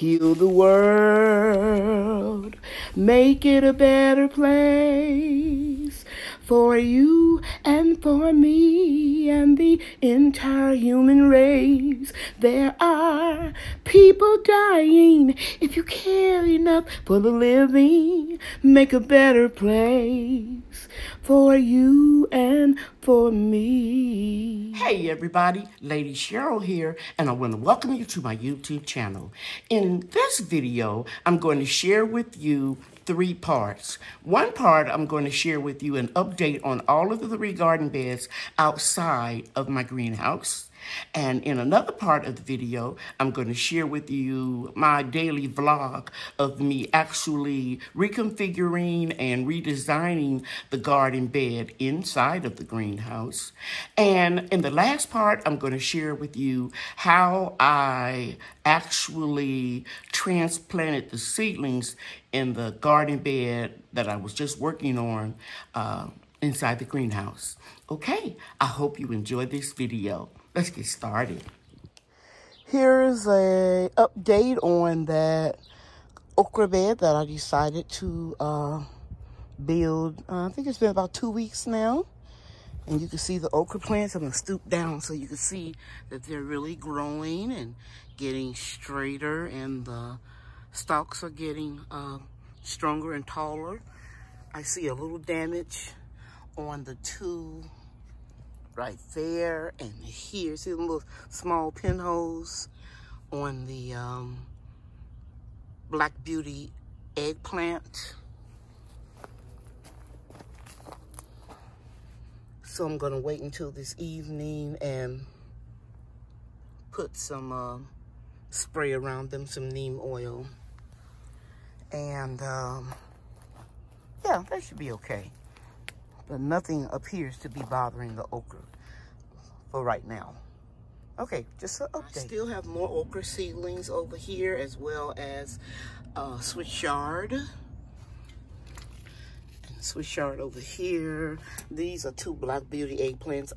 heal the world, make it a better place for you and for me and the entire human race. There are people dying. If you care enough for the living, make a better place for you and for me. Hey everybody, Lady Cheryl here, and I want to welcome you to my YouTube channel. In this video, I'm going to share with you 3 parts. One part, I'm going to share with you an update on all of the 3 garden beds outside of my greenhouse. And in another part of the video, I'm going to share with you my daily vlog of me actually reconfiguring and redesigning the garden bed inside of the greenhouse. And in the last part, I'm going to share with you how I actually transplanted the seedlings in the garden bed that I was just working on inside the greenhouse. Okay, I hope you enjoy this video. Let's get started. Here's a update on that okra bed that I decided to build. I think it's been about 2 weeks now. And you can see the okra plants. I'm going to stoop down so you can see that they're really growing and getting straighter, and the stalks are getting stronger and taller. I see a little damage on the 2 right there and here. See the little small pinholes on the Black Beauty eggplant. So I'm gonna wait until this evening and put some spray around them, some neem oil. And yeah, that should be okay. But nothing appears to be bothering the okra for right now. Okay, just an update. I still have more okra seedlings over here, as well as Swiss chard. And Swiss chard over here. These are 2 Black Beauty eggplants.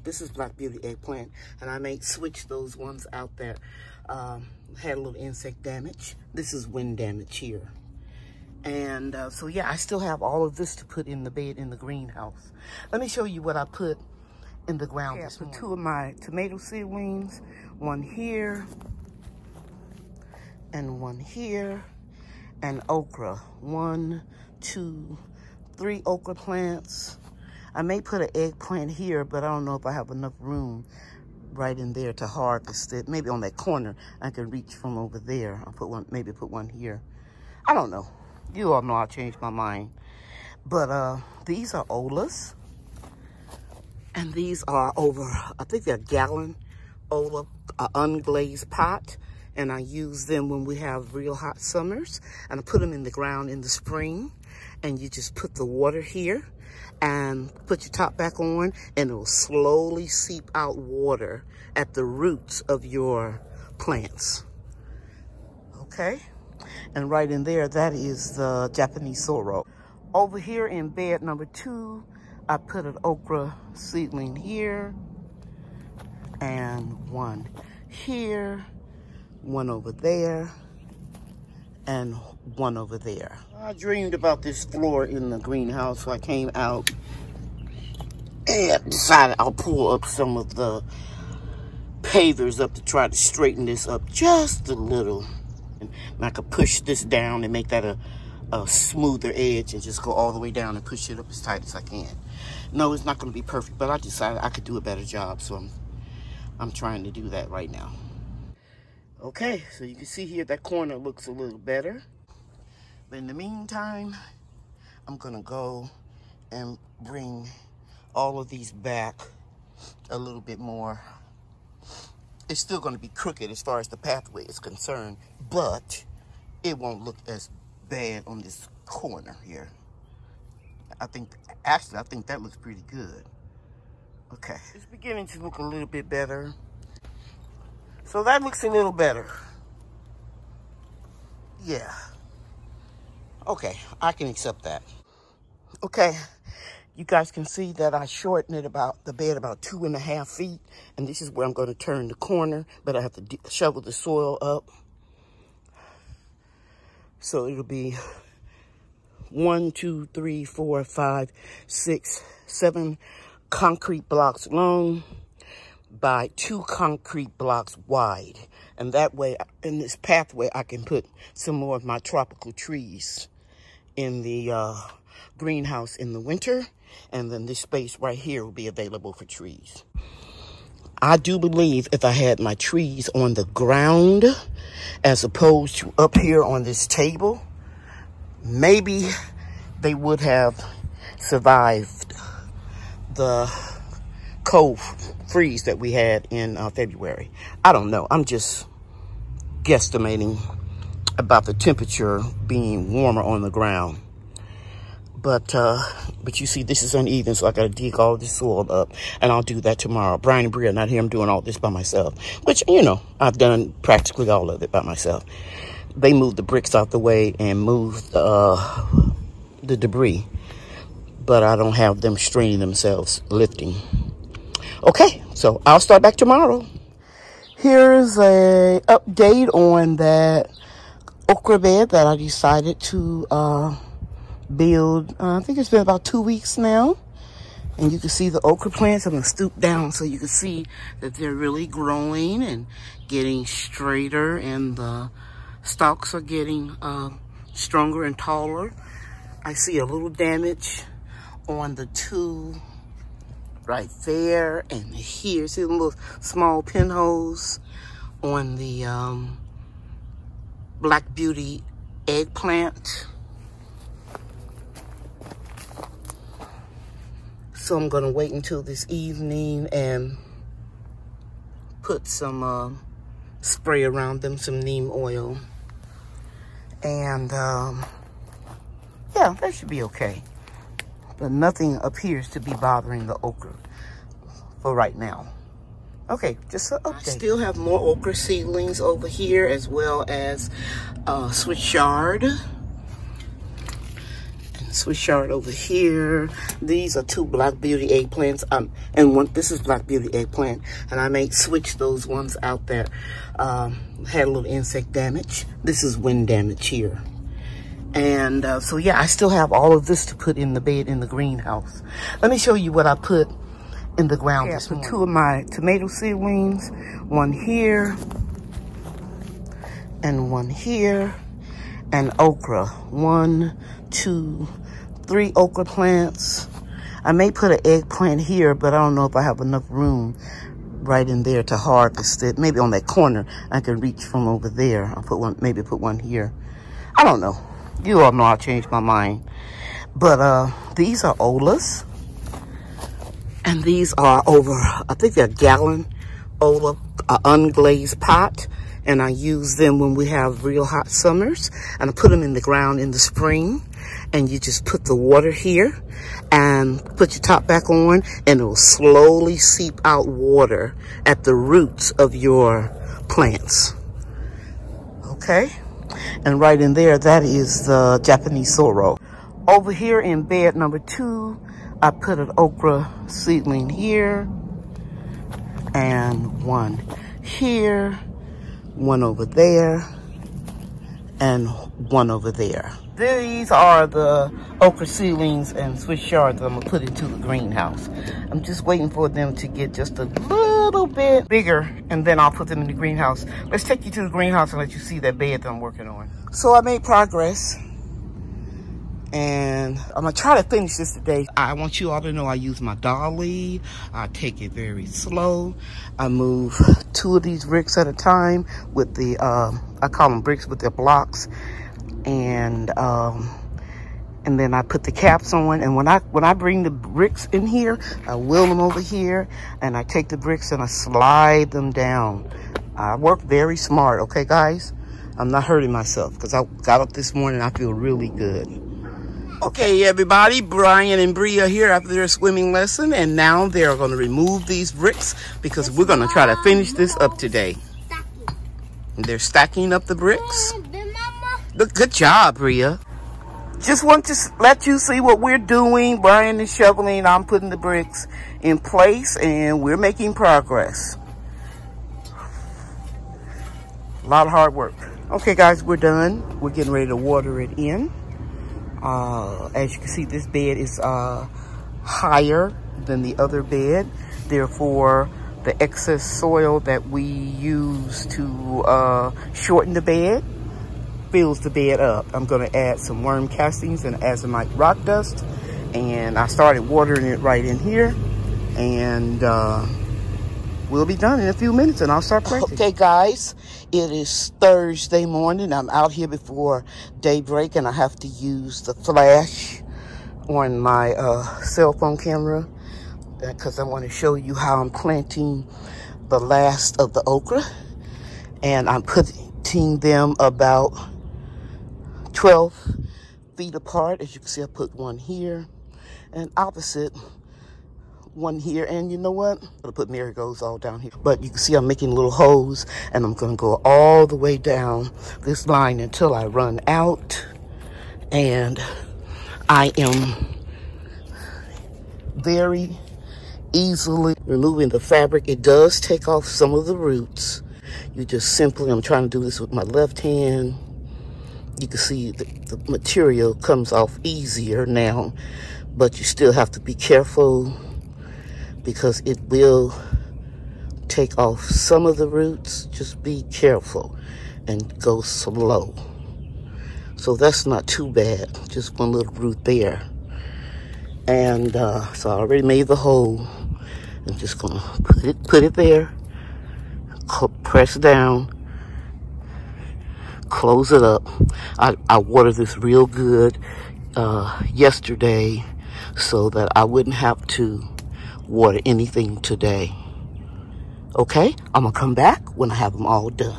This is Black Beauty eggplant. And I may switch those ones out that had a little insect damage. This is wind damage here. And so yeah, I still have all of this to put in the bed in the greenhouse. Let me show you what I put in the ground. I put 2 of my tomato seedlings, 1 here and 1 here, and okra. 1, 2, 3 okra plants. I may put an eggplant here, but I don't know if I have enough room right in there to harvest it. Maybe on that corner I can reach from over there. I'll put one, maybe put 1 here. I don't know. You all know I changed my mind. But these are Olas. And these are over, I think they're gallon Ola unglazed pot. And I use them when we have real hot summers. And I put them in the ground in the spring. And you just put the water here and put your top back on, and it will slowly seep out water at the roots of your plants. Okay? And right in there, that is the Japanese sorrel. Over here in bed number 2, I put an okra seedling here, and 1 here, 1 over there, and 1 over there. I dreamed about this floor in the greenhouse, so I came out and decided I'll pull up some of the pavers up to try to straighten this up just a little. And I could push this down and make that a smoother edge and just go all the way down and push it up as tight as I can. No, it's not going to be perfect, but I decided I could do a better job, so I'm trying to do that right now. Okay, so you can see here that corner looks a little better. But in the meantime, I'm going to go and bring all of these back a little bit more. It's still going to be crooked as far as the pathway is concerned, but it won't look as bad on this corner here. I think that looks pretty good. Okay, it's beginning to look a little bit better. So that looks a little better. Yeah. Okay, I can accept that. Okay, you guys can see that I shortened it the bed about 2.5 feet, and this is where I'm going to turn the corner, but I have to shovel the soil up. So it'll be 1, 2, 3, 4, 5, 6, 7 concrete blocks long by 2 concrete blocks wide. And that way, in this pathway, I can put some more of my tropical trees in the greenhouse in the winter. And then this space right here will be available for trees. I do believe if I had my trees on the ground as opposed to up here on this table, maybe they would have survived the cold freeze that we had in February. I don't know. I'm just guesstimating about the temperature being warmer on the ground. But you see, this is uneven, so I got to dig all this soil up, and I'll do that tomorrow. Brian and Bria are not here. I'm doing all this by myself, which, you know, I've done practically all of it by myself. They moved the bricks out the way and moved the debris, but I don't have them straining themselves, lifting. Okay, so I'll start back tomorrow. Here's a update on that okra bed that I decided to build. I think it's been about 2 weeks now. And you can see the okra plants. I'm going to stoop down so you can see that they're really growing and getting straighter, and the stalks are getting stronger and taller. I see a little damage on the 2 right there and here. See the little small pinholes on the Black Beauty eggplant. So I'm going to wait until this evening and put some spray around them, some neem oil. And yeah, that should be okay. But nothing appears to be bothering the okra for right now. Okay, just an update. I still have more okra seedlings over here, as well as Swiss chard. Swiss chard over here. These are 2 Black Beauty eggplants, and this is Black Beauty eggplant, and I may switch those ones out that had a little insect damage. This is wind damage here. And so yeah, I still have all of this to put in the bed in the greenhouse. Let me show you what I put in the ground this morning. 2 of my tomato seedlings, 1 here and 1 here, and okra. 1, 2, 3 okra plants. I may put an eggplant here, but I don't know if I have enough room right in there to harvest it. Maybe on that corner I can reach from over there. I'll put one, maybe put 1 here. I don't know. You all know I'll change my mind. But these are Olas. And these are over, I think they're gallon Ola, unglazed pot. And I use them when we have real hot summers. And I put them in the ground in the spring. And you just put the water here and put your top back on, and it will slowly seep out water at the roots of your plants. Okay? And right in there, that is the Japanese sorrel. Over here in bed number 2, I put an okra seedling here, and 1 here, 1 over there, and 1 over there. These are the okra seedlings and Swiss chard that I'm going to put into the greenhouse. I'm just waiting for them to get just a little bit bigger, and then I'll put them in the greenhouse. Let's take you to the greenhouse and let you see that bed that I'm working on. So I made progress, and I'm going to try to finish this today. I want you all to know I use my dolly. I take it very slow. I move 2 of these bricks at a time with the, I call them bricks with their blocks. And then I put the caps on, and when I bring the bricks in here, I wheel them over here, and I take the bricks and I slide them down. I work very smart, okay, guys? I'm not hurting myself because I got up this morning. I feel really good. Okay, everybody, Brian and Bria here after their swimming lesson, and now they're going to remove these bricks because we're going to try to finish this up today. They're stacking up the bricks. Good job, Bria. Just want to let you see what we're doing. Brian is shoveling. I'm putting the bricks in place, and we're making progress. A lot of hard work. Okay, guys, we're done. We're getting ready to water it in. As you can see, this bed is higher than the other bed. Therefore, the excess soil that we use to shorten the bed fills the bed up. I'm going to add some worm castings and azomite rock dust. And I started watering it right in here. And we'll be done in a few minutes and I'll start planting. Okay, guys, it is Thursday morning. I'm out here before daybreak and I have to use the flash on my cell phone camera because I want to show you how I'm planting the last of the okra. And I'm putting them about 12 feet apart. As you can see, I put one here and opposite one here. And you know what? I'm gonna put marigolds all down here. But you can see I'm making little holes and I'm gonna go all the way down this line until I run out. And I am very easily removing the fabric. It does take off some of the roots. You just simply, I'm trying to do this with my left hand. You can see the material comes off easier now, but you still have to be careful because it will take off some of the roots. Just be careful and go slow. So that's not too bad. Just one little root there. And so I already made the hole. I'm just gonna put it there, press down, close it up. I watered this real good yesterday so that I wouldn't have to water anything today. Okay, I'm gonna come back when I have them all done.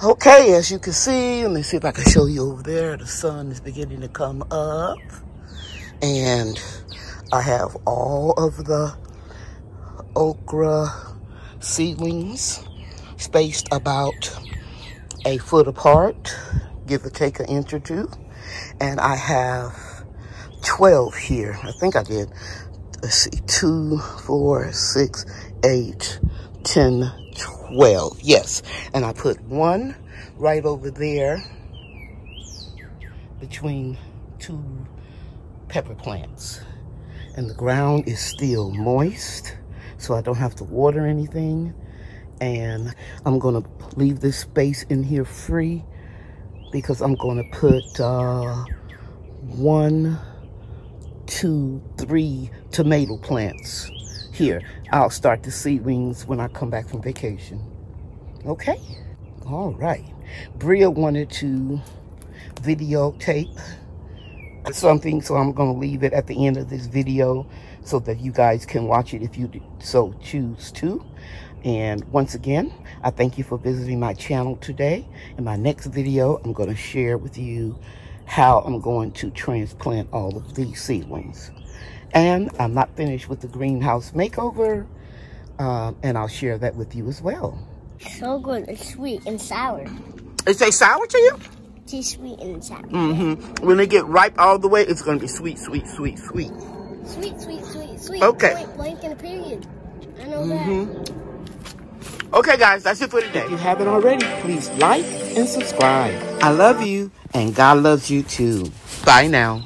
Okay, as you can see, let me see if I can show you over there. The sun is beginning to come up and I have all of the okra seedlings spaced about a foot apart, give or take an inch or two. And I have 12 here. I think I did. Let's see, 2, 4, 6, 8, 10, 12. Yes. And I put one right over there between two pepper plants. And the ground is still moist, so I don't have to water anything. And I'm gonna leave this space in here free because I'm gonna put 1, 2, 3 tomato plants here. I'll start the seedlings when I come back from vacation. Okay? All right. Bria wanted to videotape something, so I'm going to leave it at the end of this video so that you guys can watch it if you so choose to. And once again, I thank you for visiting my channel today. In my next video, I'm going to share with you how I'm going to transplant all of these seedlings. And I'm not finished with the greenhouse makeover, and I'll share that with you as well. So good. It's sweet and sour. Is it sour to you? It's sweet and sour. Mm-hmm. When they get ripe all the way, it's going to be sweet, sweet, sweet, sweet. Sweet, sweet, sweet, sweet. Okay. Point blank and a period. I know that. Okay, guys, that's it for today. If you haven't already, please like and subscribe. I love you, and God loves you too. Bye now.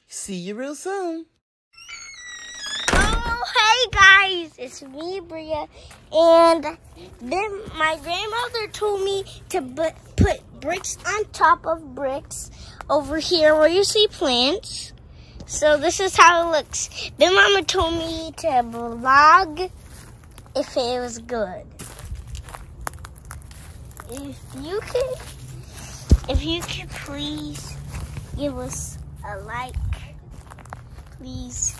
See you real soon. Oh, hey guys, it's me, Bria, and then my grandmother told me to put bricks on top of bricks over here where you see plants. So this is how it looks. Then Mama told me to vlog if it was good. If you could please give us a like, please,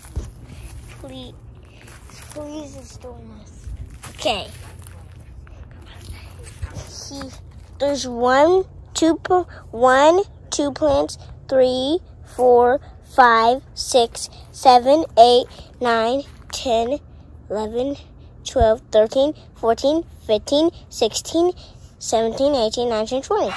it's doing this. Okay. There's 1, 2 plants, 3, 4, 5, 6, 7, 8, 9, 10, 11, 12, 13, 14, 15, 16, 17, 18, 19, 20. Yay!